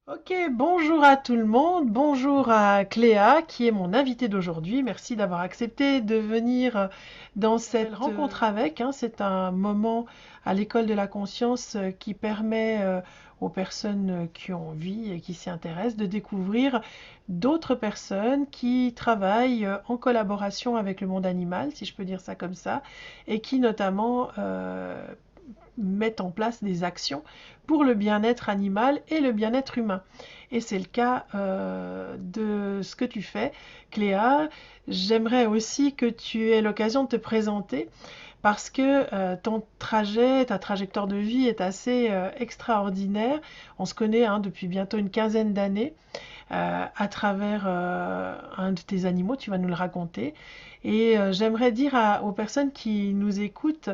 Ok, bonjour à tout le monde, bonjour à Cléa qui est mon invitée d'aujourd'hui. Merci d'avoir accepté de venir dans cette rencontre avec. C'est un moment à l'école de la conscience qui permet aux personnes qui ont envie et qui s'y intéressent de découvrir d'autres personnes qui travaillent en collaboration avec le monde animal, si je peux dire ça comme ça, et qui notamment mettent en place des actions pour le bien-être animal et le bien-être humain. Et c'est le cas de ce que tu fais, Cléa. J'aimerais aussi que tu aies l'occasion de te présenter parce que ton trajet, ta trajectoire de vie est assez extraordinaire. On se connaît depuis bientôt une quinzaine d'années à travers un de tes animaux, tu vas nous le raconter. Et j'aimerais dire aux personnes qui nous écoutent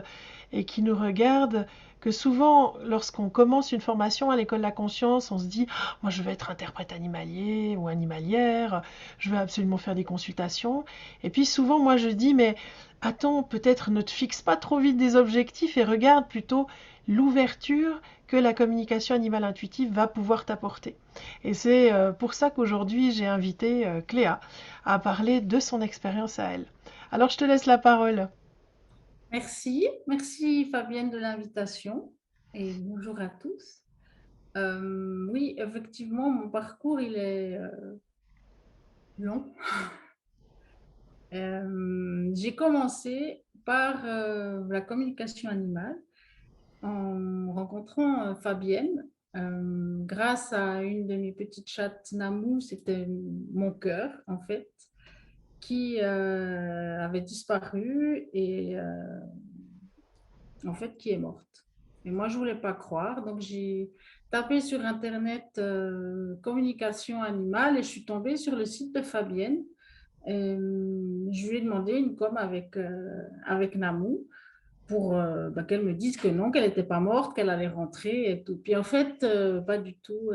et qui nous regardent que souvent, lorsqu'on commence une formation à l'école de la conscience, on se dit moi je veux être interprète animalier ou animalière, je veux absolument faire des consultations. Et puis souvent, moi je dis mais attends, peut-être ne te fixe pas trop vite des objectifs et regarde plutôt l'ouverture que la communication animale intuitive va pouvoir t'apporter. Et c'est pour ça qu'aujourd'hui j'ai invité Cléa à parler de son expérience à elle. Alors je te laisse la parole. Merci Fabienne de l'invitation et bonjour à tous. Oui, effectivement, mon parcours il est long. J'ai commencé par la communication animale en rencontrant Fabienne. Grâce à une de mes petites chattes Namou, c'était mon cœur en fait, qui avait disparu et en fait qui est morte. Et moi, je voulais pas croire, donc j'ai tapé sur Internet communication animale et je suis tombée sur le site de Fabienne. Et, je lui ai demandé une com avec Namou pour qu'elle me dise que non, qu'elle n'était pas morte, qu'elle allait rentrer et tout. Puis en fait, pas du tout.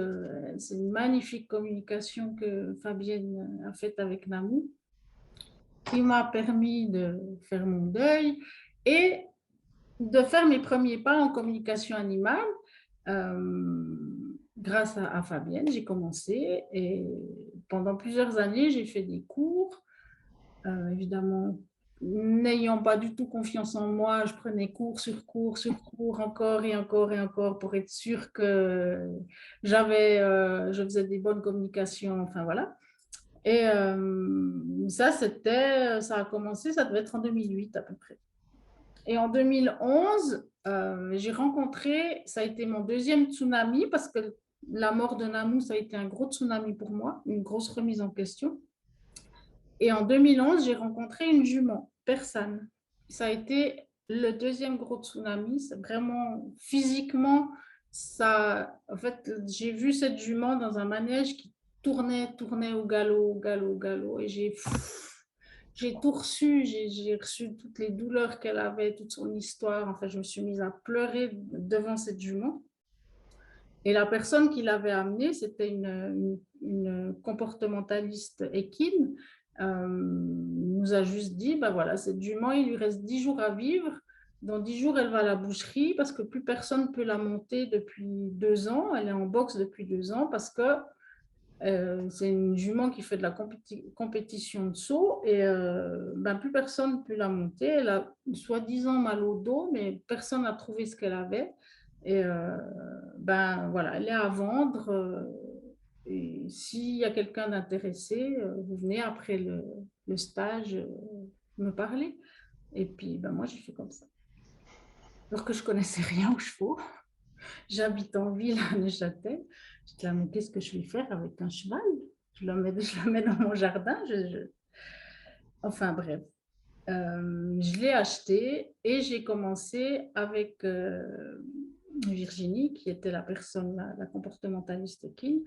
C'est une magnifique communication que Fabienne a faite avec Namou qui m'a permis de faire mon deuil et de faire mes premiers pas en communication animale. Euh, Grâce à Fabienne, j'ai commencé et pendant plusieurs années, j'ai fait des cours. Évidemment, n'ayant pas du tout confiance en moi, je prenais cours sur cours sur cours, encore et encore et encore pour être sûre que je faisais des bonnes communications. Enfin voilà. Et ça a commencé, ça devait être en 2008 à peu près. Et en 2011, j'ai rencontré, ça a été mon deuxième tsunami parce que la mort de Namou, ça a été un gros tsunami pour moi, une grosse remise en question. Et en 2011, j'ai rencontré une jument, Persane. Ça a été le deuxième gros tsunami. C'est vraiment physiquement, ça. En fait, j'ai vu cette jument dans un manège qui tournait au galop, au galop, au galop, et j'ai tout reçu. J'ai reçu toutes les douleurs qu'elle avait, toute son histoire. Enfin, je me suis mise à pleurer devant cette jument. Et la personne qui l'avait amenée, c'était une comportementaliste équine, nous a juste dit, ben voilà, cette jument, il lui reste 10 jours à vivre. Dans 10 jours, elle va à la boucherie parce que plus personne ne peut la monter depuis 2 ans. Elle est en boxe depuis 2 ans parce que c'est une jument qui fait de la compétition de saut et plus personne ne peut la monter. Elle a soi-disant mal au dos, mais personne n'a trouvé ce qu'elle avait. Et voilà, elle est à vendre. Et s'il y a quelqu'un d'intéressé, vous venez après le stage me parler. Et puis, moi, j'ai fait comme ça. Alors que je connaissais rien aux chevaux. J'habite en ville à Neuchâtel. Je dis, mais qu'est-ce que je vais faire avec un cheval? Je le mets dans mon jardin. Enfin bref, je l'ai acheté et j'ai commencé avec Virginie, qui était la personne, la comportementaliste équine.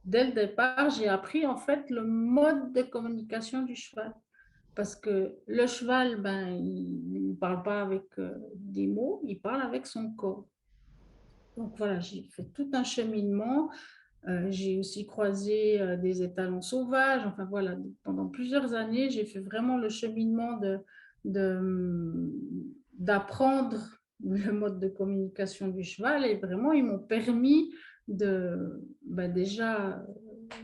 Dès le départ, j'ai appris en fait le mode de communication du cheval. Parce que le cheval, ben, il ne parle pas avec des mots, il parle avec son corps. Donc voilà, j'ai fait tout un cheminement. J'ai aussi croisé des étalons sauvages. Enfin voilà, pendant plusieurs années, j'ai fait vraiment le cheminement de- d'apprendre le mode de communication du cheval et vraiment, ils m'ont permis ben déjà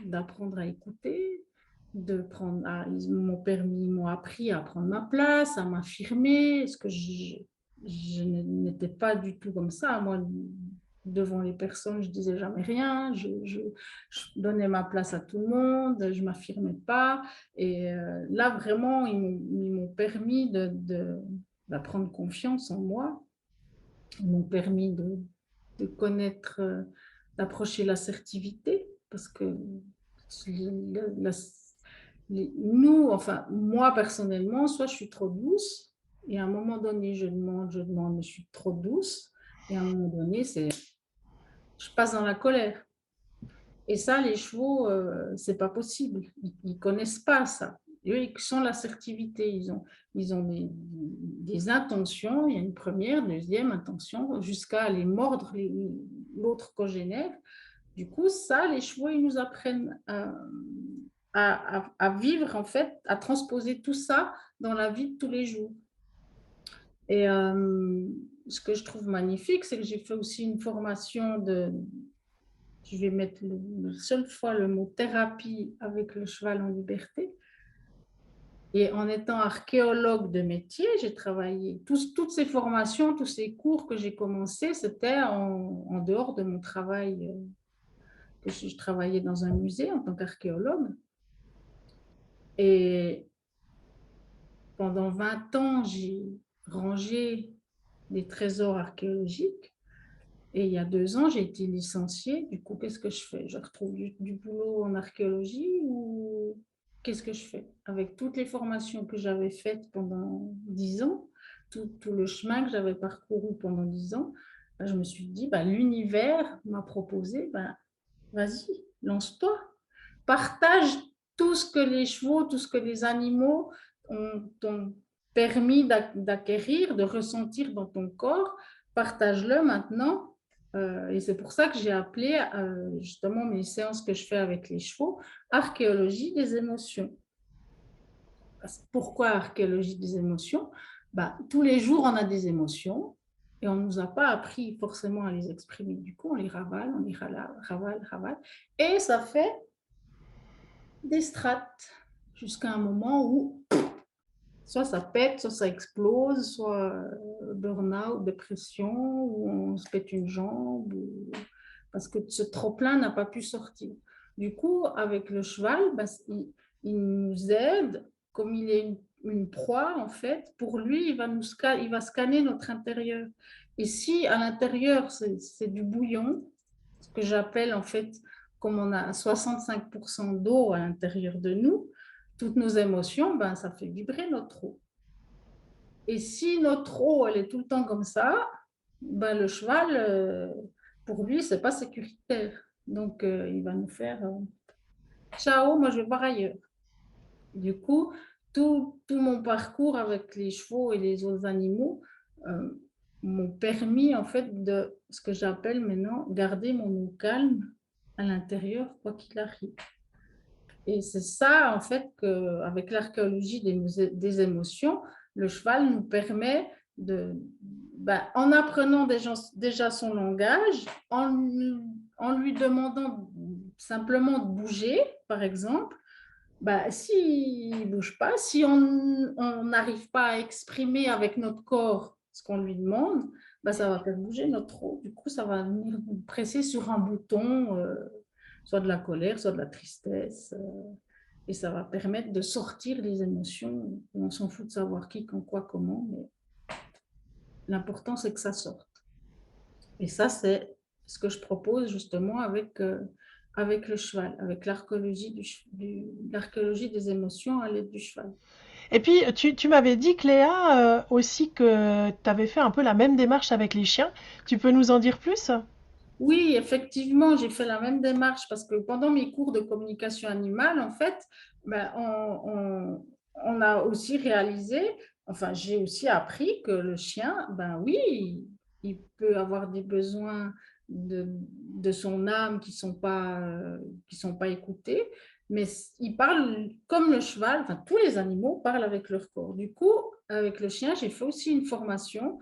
d'apprendre à écouter, ils m'ont appris à prendre ma place, à m'affirmer, ce que je n'étais pas du tout comme ça. Moi, devant les personnes, je disais jamais rien, je donnais ma place à tout le monde, je m'affirmais pas. Et là, vraiment, ils m'ont permis d'apprendre confiance en moi. Ils m'ont permis de connaître, d'approcher l'assertivité, parce que la- nous, enfin, moi personnellement, soit je suis trop douce, et à un moment donné, je demande, mais je suis trop douce, et à un moment donné, je passe dans la colère. Et ça, les chevaux, c'est pas possible. Ils connaissent pas ça. Eux, ils sont l'assertivité. Ils ont des intentions. Il y a une première, deuxième intention, jusqu'à aller mordre l'autre congénère. Du coup, ça, les chevaux, ils nous apprennent à vivre, en fait, à transposer tout ça dans la vie de tous les jours. Et ce que je trouve magnifique, c'est que j'ai fait aussi une formation je vais mettre une seule fois le mot thérapie avec le cheval en liberté. Et en étant archéologue de métier, j'ai travaillé, toutes ces formations, tous ces cours que j'ai commencés, c'était en dehors de mon travail, que je travaillais dans un musée en tant qu'archéologue. Et pendant 20 ans, j'ai rangé des trésors archéologiques. Et il y a 2 ans, j'ai été licenciée. Du coup, qu'est-ce que je fais? Je retrouve du boulot en archéologie ou qu'est-ce que je fais? Avec toutes les formations que j'avais faites pendant 10 ans, tout le chemin que j'avais parcouru pendant 10 ans, ben, je me suis dit, ben, l'univers m'a proposé, ben, vas-y, lance-toi. Partage tout ce que les chevaux, tout ce que les animaux t'ont permis d'acquérir, de ressentir dans ton corps. Partage-le maintenant. Et c'est pour ça que j'ai appelé justement mes séances que je fais avec les chevaux, archéologie des émotions. Pourquoi archéologie des émotions? Bah, tous les jours, on a des émotions et on ne nous a pas appris forcément à les exprimer. Du coup, on les ravale, on les ravale, ravale. Et ça fait des strates jusqu'à un moment où soit ça pète, soit ça explose, soit burn-out, dépression, ou on se pète une jambe, parce que ce trop-plein n'a pas pu sortir. Du coup, avec le cheval, bah, il nous aide, comme il est une proie, en fait, pour lui, il va scanner notre intérieur. Et si à l'intérieur, c'est du bouillon, ce que j'appelle en fait, comme on a 65% d'eau à l'intérieur de nous, toutes nos émotions, ben, ça fait vibrer notre eau. Et si notre eau, elle est tout le temps comme ça, ben, le cheval, pour lui, c'est pas sécuritaire. Donc, il va nous faire ciao, moi je vais voir ailleurs. Du coup, tout mon parcours avec les chevaux et les autres animaux euh, m'ont permis, en fait, de ce que j'appelle maintenant garder mon eau calme à l'intérieur, quoi qu'il arrive. Et c'est ça, en fait, qu'avec l'archéologie des émotions, le cheval nous permet en apprenant déjà son langage, en lui demandant simplement de bouger, par exemple, s'il ne bouge pas, si on n'arrive pas à exprimer avec notre corps ce qu'on lui demande, ça va faire bouger notre eau. Du coup, ça va venir presser sur un bouton, soit de la colère, soit de la tristesse. Et ça va permettre de sortir les émotions. On s'en fout de savoir qui, quand, quoi, comment, mais l'important, c'est que ça sorte. Et ça, c'est ce que je propose justement avec le cheval, avec l'archéologie des émotions à l'aide du cheval. Et puis, tu m'avais dit, Cléa, aussi que tu avais fait un peu la même démarche avec les chiens. Tu peux nous en dire plus? Oui, effectivement, j'ai fait la même démarche parce que pendant mes cours de communication animale, en fait, ben, on a aussi réalisé, enfin, j'ai aussi appris que le chien, ben oui, il peut avoir des besoins de son âme qui sont pas écoutés, mais il parle comme le cheval, enfin, tous les animaux parlent avec leur corps. Du coup, avec le chien, j'ai fait aussi une formation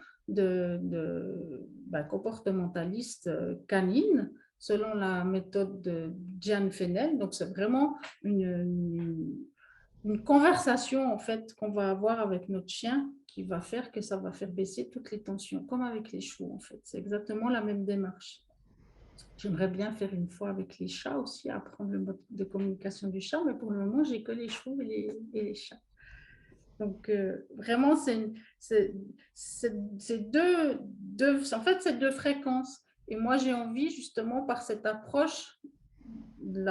comportementaliste canine, selon la méthode de Jan Fennell. Donc, c'est vraiment une conversation en fait qu'on va avoir avec notre chien qui va faire que ça va faire baisser toutes les tensions, comme avec les chevaux en fait. C'est exactement la même démarche. J'aimerais bien faire une fois avec les chats aussi, apprendre le mode de communication du chat, mais pour le moment, j'ai que les chevaux et les chats. Donc, vraiment, c'est en fait, c'est deux fréquences. Et moi, j'ai envie, justement, par cette approche de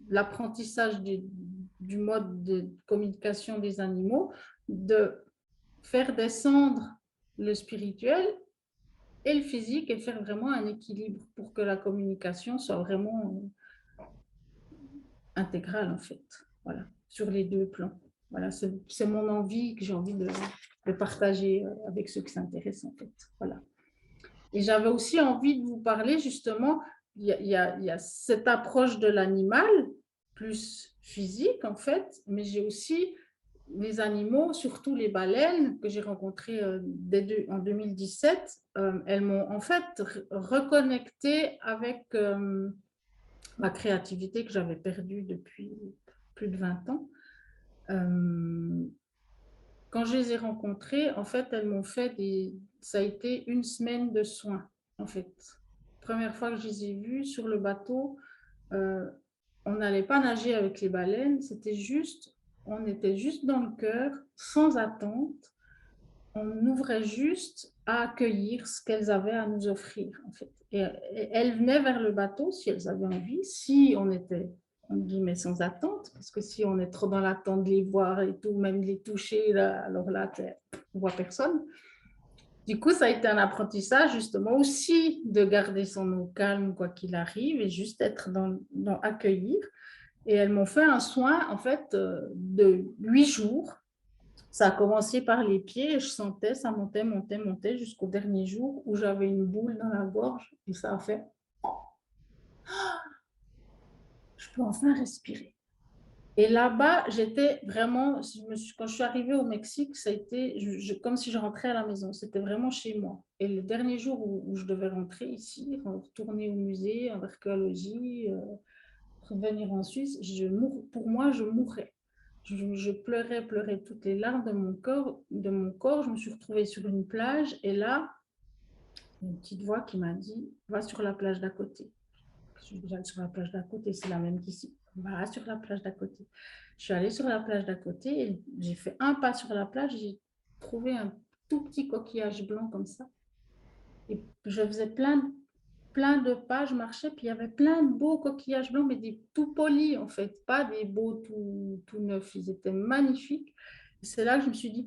l'apprentissage du mode de communication des animaux, de faire descendre le spirituel et le physique et faire vraiment un équilibre pour que la communication soit vraiment intégrale, en fait. Voilà, sur les deux plans. Voilà, c'est mon envie que j'ai envie de partager avec ceux qui s'intéressent, en fait. Voilà. Et j'avais aussi envie de vous parler, justement, il y a cette approche de l'animal, plus physique, en fait, mais j'ai aussi les animaux, surtout les baleines que j'ai rencontrées en 2017, elles m'ont en fait reconnecté avec ma créativité que j'avais perdue depuis plus de 20 ans. Quand je les ai rencontrées, en fait, elles m'ont fait ça a été une semaine de soins, en fait. Première fois que je les ai vues sur le bateau, euh, on n'allait pas nager avec les baleines, on était juste dans le cœur, sans attente. On ouvrait juste à accueillir ce qu'elles avaient à nous offrir, en fait. Et elles venaient vers le bateau si elles avaient envie, si on était, en guillemets, sans attente, parce que si on est trop dans l'attente de les voir et tout, même de les toucher, là, alors là, on voit personne. Du coup, ça a été un apprentissage justement aussi de garder son eau calme quoi qu'il arrive et juste être dans accueillir. Et elles m'ont fait un soin en fait de 8 jours. Ça a commencé par les pieds et je sentais, ça montait, montait, montait jusqu'au dernier jour où j'avais une boule dans la gorge et ça a fait, je peux enfin respirer. Et là-bas, j'étais vraiment, quand je suis arrivée au Mexique, ça a été comme si je rentrais à la maison. C'était vraiment chez moi. Et le dernier jour où je devais rentrer ici, retourner au musée, en archéologie, revenir en Suisse, pour moi, je mourais. Je pleurais, pleurais toutes les larmes de mon corps. Je me suis retrouvée sur une plage et là, une petite voix qui m'a dit, va sur la plage d'à côté. Je suis déjà sur la plage d'à côté, c'est la même qu'ici. Va sur la plage d'à côté. Je suis allée sur la plage d'à côté et j'ai fait un pas sur la plage, j'ai trouvé un tout petit coquillage blanc comme ça. Et je faisais plein de pas, je marchais, puis il y avait plein de beaux coquillages blancs, mais des tout polis en fait, pas des beaux tout neufs. Ils étaient magnifiques. C'est là que je me suis dit,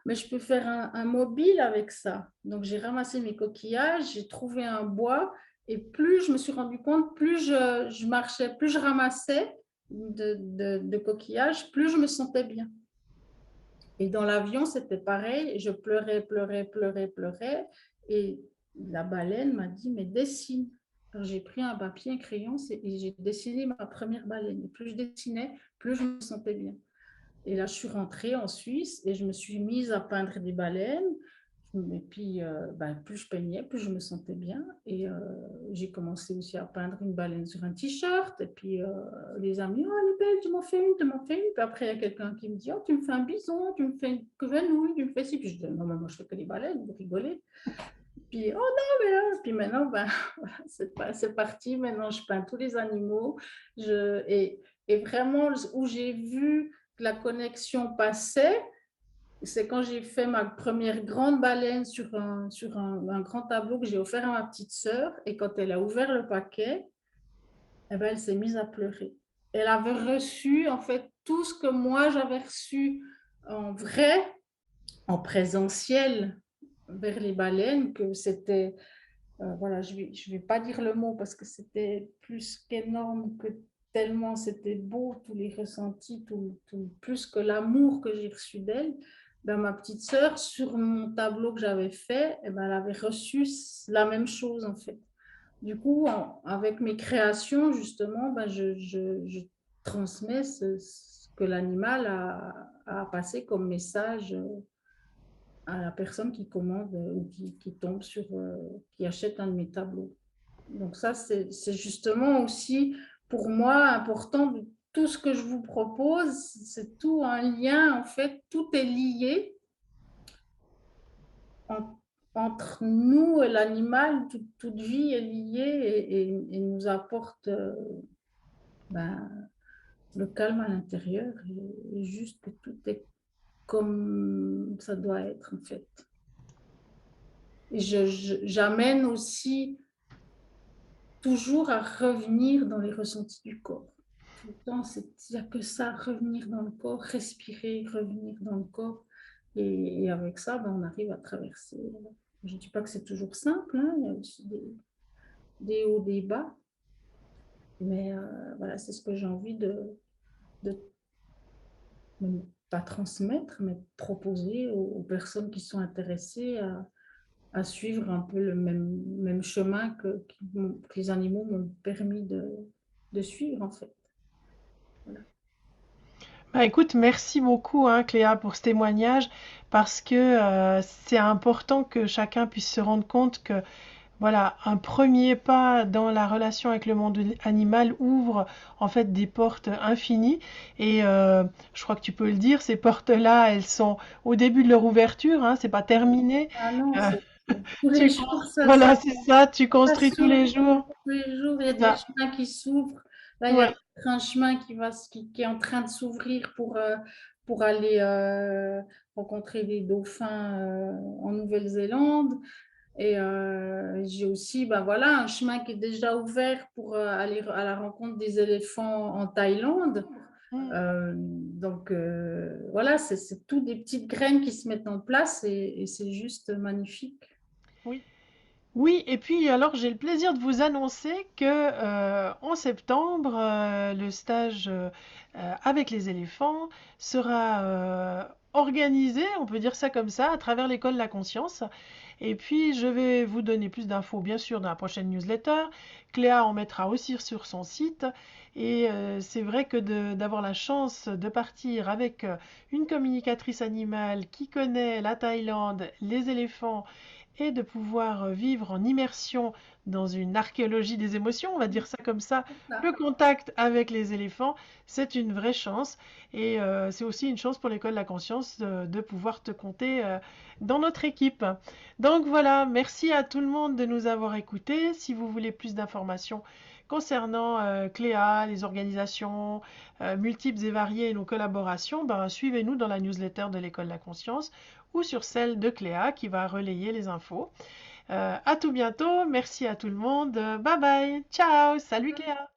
mais je peux faire un mobile avec ça. Donc j'ai ramassé mes coquillages, j'ai trouvé un bois, et plus je me suis rendu compte, plus je marchais, plus je ramassais de coquillages, plus je me sentais bien. Et dans l'avion, c'était pareil. Je pleurais, pleurais, pleurais, pleurais. Et la baleine m'a dit, mais dessine. Alors, j'ai pris un papier, un crayon et j'ai dessiné ma première baleine. Et plus je dessinais, plus je me sentais bien. Et là, je suis rentrée en Suisse et je me suis mise à peindre des baleines. Et puis, plus je peignais, plus je me sentais bien. Et j'ai commencé aussi à peindre une baleine sur un t-shirt. Et puis, les amis, oh, elle est belle, tu m'en fais une, tu m'en fais une. Puis après, il y a quelqu'un qui me dit, oh, tu me fais un bison, tu me fais une grenouille, tu me fais ci. Puis je dis, non, mais moi, je fais que les baleines, vous rigolez. Puis, oh non, mais puis maintenant, voilà, c'est parti. Maintenant, je peins tous les animaux. Et vraiment, où j'ai vu que la connexion passait, c'est quand j'ai fait ma première grande baleine sur un grand tableau que j'ai offert à ma petite sœur. Et quand elle a ouvert le paquet, eh ben, elle s'est mise à pleurer. Elle avait reçu, en fait, tout ce que moi, j'avais reçu en vrai, en présentiel, vers les baleines, que c'était, voilà, je vais pas dire le mot parce que c'était plus qu'énorme, que tellement c'était beau, tous les ressentis, plus que l'amour que j'ai reçu d'elle. Ben, ma petite sœur, sur mon tableau que j'avais fait, eh ben, elle avait reçu la même chose en fait. Du coup, avec mes créations, justement, ben, je transmets ce que l'animal a passé comme message à la personne qui commande ou qui tombe sur, qui achète un de mes tableaux. Donc ça, c'est justement aussi pour moi important de tout ce que je vous propose, c'est tout un lien, en fait, tout est lié en- entre nous et l'animal, toute vie est liée et nous apporte ben, le calme à l'intérieur et juste que tout est comme ça doit être en fait. Et j'amène aussi toujours à revenir dans les ressentis du corps. Tout le temps, il n'y a que ça, revenir dans le corps, respirer, revenir dans le corps. Et avec ça, ben, on arrive à traverser. Je ne dis pas que c'est toujours simple, hein, il y a aussi des hauts, des bas. Mais voilà, c'est ce que j'ai envie de pas transmettre, mais proposer aux personnes qui sont intéressées à suivre un peu le même chemin que les animaux m'ont permis de suivre, en fait. Voilà. Bah, écoute, merci beaucoup, hein, Cléa, pour ce témoignage, parce que c'est important que chacun puisse se rendre compte que voilà, un premier pas dans la relation avec le monde animal ouvre en fait des portes infinies. Et je crois que tu peux le dire, ces portes-là, elles sont au début de leur ouverture, hein, c'est pas terminé. Ah non, Euh, tous les jours, voilà, c'est ça, tu ça construis tous s'ouvre. les jours. Tous les jours, il y a des Ça, chemins qui s'ouvrent. Là, il y a ouais. peut-être un chemin qui est en train de s'ouvrir pour aller rencontrer des dauphins en Nouvelle-Zélande. Et j'ai aussi ben voilà, un chemin qui est déjà ouvert pour aller à la rencontre des éléphants en Thaïlande. Mm. Donc voilà, c'est tout des petites graines qui se mettent en place et c'est juste magnifique. Oui. Oui, et puis alors j'ai le plaisir de vous annoncer que en septembre, le stage avec les éléphants sera organisé, on peut dire ça comme ça, à travers l'école La Conscience. Et puis je vais vous donner plus d'infos, bien sûr, dans la prochaine newsletter. Cléa en mettra aussi sur son site. Et c'est vrai que d'avoir la chance de partir avec une communicatrice animale qui connaît la Thaïlande, les éléphants, et de pouvoir vivre en immersion dans une archéologie des émotions, on va dire ça comme ça, le contact avec les éléphants, c'est une vraie chance. Et c'est aussi une chance pour l'école de la conscience de pouvoir te compter dans notre équipe. Donc voilà, merci à tout le monde de nous avoir écoutés. Si vous voulez plus d'informations concernant Cléa, les organisations multiples et variées et nos collaborations, ben, suivez-nous dans la newsletter de l'école de la conscience ou sur celle de Cléa qui va relayer les infos. À tout bientôt, merci à tout le monde, bye bye, ciao, salut Cléa.